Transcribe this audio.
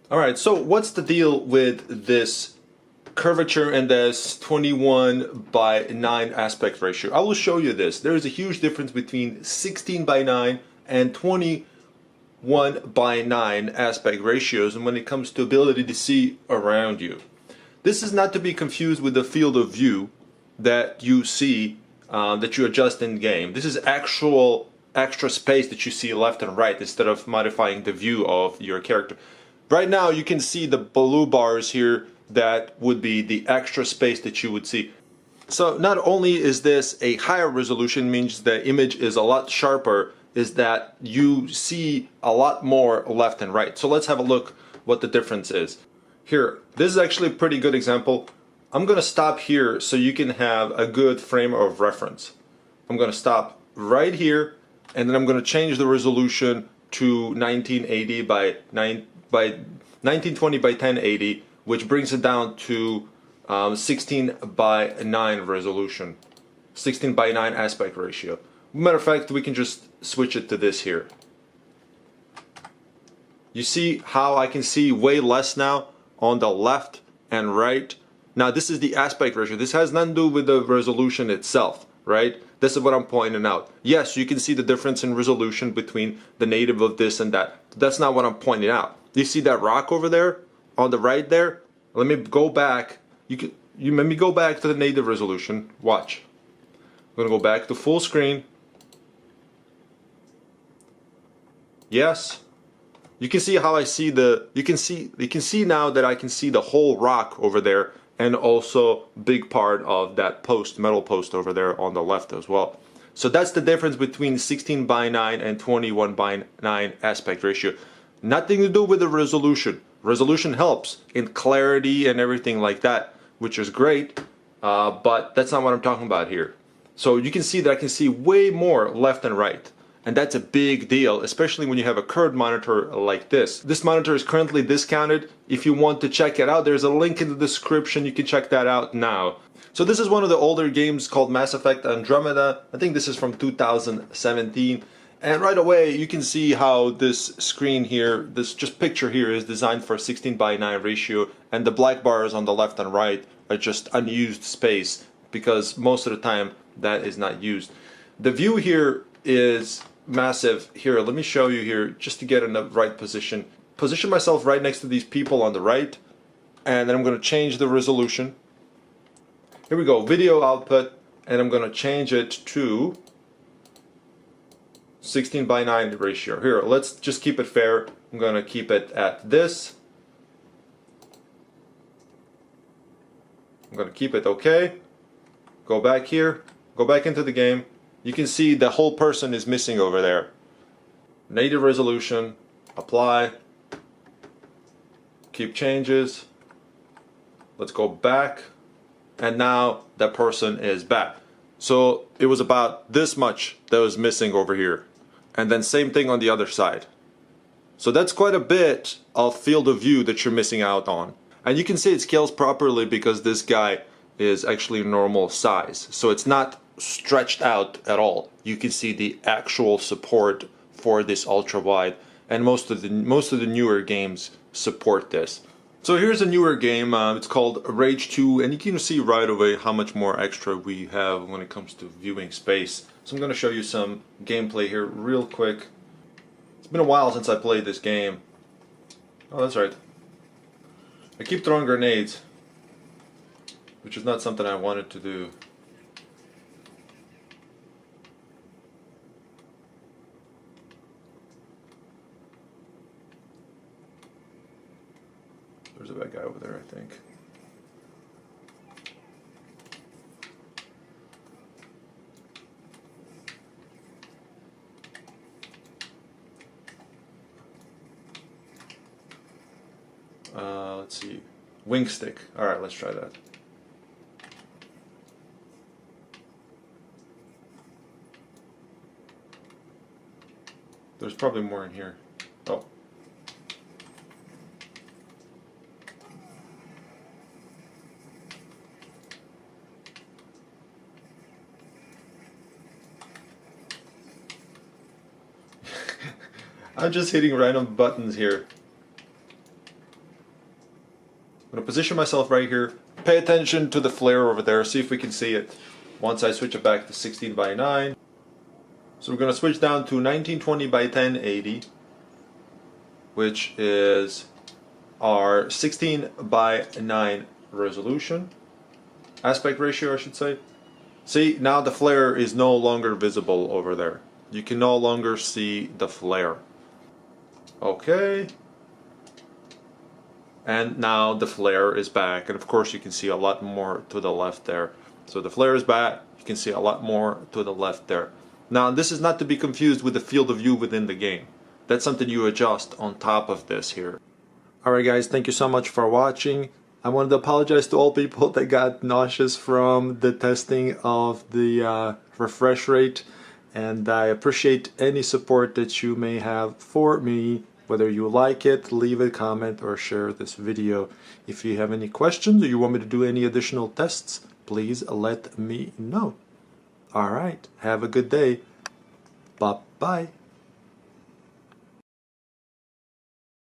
Alright, so what's the deal with this curvature and this 21 by 9 aspect ratio? I will show you this. There is a huge difference between 16 by 9 and 21 by 9 aspect ratios, and when it comes to ability to see around you. This is not to be confused with the field of view that you see, that you adjust in game. This is actual extra space that you see left and right instead of modifying the view of your character. Right now you can see the blue bars here, that would be the extra space that you would see. So not only is this a higher resolution, means the image is a lot sharper, is that you see a lot more left and right. So let's have a look what the difference is. Here, this is actually a pretty good example. I'm gonna stop here so you can have a good frame of reference. I'm gonna stop right here, and then I'm gonna change the resolution to 1980 by 1920 by 1080, which brings it down to 16 by 9 resolution, 16 by 9 aspect ratio. Matter of fact, we can just switch it to this here. You see how I can see way less now on the left and right. Now this is the aspect ratio. This has nothing to do with the resolution itself, right? This is what I'm pointing out. Yes, you can see the difference in resolution between the native of this and that. That's not what I'm pointing out. You see that rock over there on the right there? Let me go back. You let me go back to the native resolution. Watch. I'm gonna go back to full screen. Yes. You can see how I see the. You can see now that I can see the whole rock over there, and also big part of that post, metal post over there on the left as well. So that's the difference between 16 by 9 and 21 by 9 aspect ratio. Nothing to do with the resolution. Resolution helps in clarity and everything like that, which is great, but that's not what I'm talking about here. So you can see that I can see way more left and right. And that's a big deal, especially when you have a curved monitor like this. This monitor is currently discounted. If you want to check it out, there's a link in the description. You can check that out now. So this is one of the older games called Mass Effect Andromeda. I think this is from 2017. And right away you can see how this screen here, this just picture here, is designed for 16 by 9 ratio, and the black bars on the left and right are just unused space, because most of the time that is not used. The view here is massive. Here, let me show you here, just to get in the right position. Position myself right next to these people on the right, and then I'm going to change the resolution. Here we go, video output, and I'm going to change it to 16 by 9 ratio. Here, let's just keep it fair. I'm going to keep it at this. I'm going to keep it okay. Go back here, go back into the game. You can see the whole person is missing over there. Native resolution, apply, keep changes. Let's go back, and now that person is back. So it was about this much that was missing over here, and then same thing on the other side. So that's quite a bit of field of view that you're missing out on. And you can see it scales properly because this guy is actually normal size, so it's not stretched out at all. You can see the actual support for this ultra wide, and most of the newer games support this. So here's a newer game, it's called Rage 2, and you can see right away how much more extra we have when it comes to viewing space. So I'm going to show you some gameplay here real quick. It's been a while since I played this game. Oh, that's right. I keep throwing grenades, which is not something I wanted to do. There's a bad guy over there, I think. Let's see. Wing stick. Alright, let's try that. There's probably more in here. Oh. I'm just hitting random buttons here. I'm going to position myself right here. Pay attention to the flare over there. See if we can see it once I switch it back to 16 by 9. So we're going to switch down to 1920 by 1080, which is our 16 by 9 resolution. Aspect ratio, I should say. See, now the flare is no longer visible over there. You can no longer see the flare. Okay. And now the flare is back, and of course you can see a lot more to the left there. So the flare is back, you can see a lot more to the left there. Now this is not to be confused with the field of view within the game. That's something you adjust on top of this here. Alright guys, thank you so much for watching. I wanted to apologize to all people that got nauseous from the testing of the refresh rate, and I appreciate any support that you may have for me. Whether you like it, leave a comment or share this video. If you have any questions or you want me to do any additional tests, please let me know. Alright, have a good day. Bye-bye.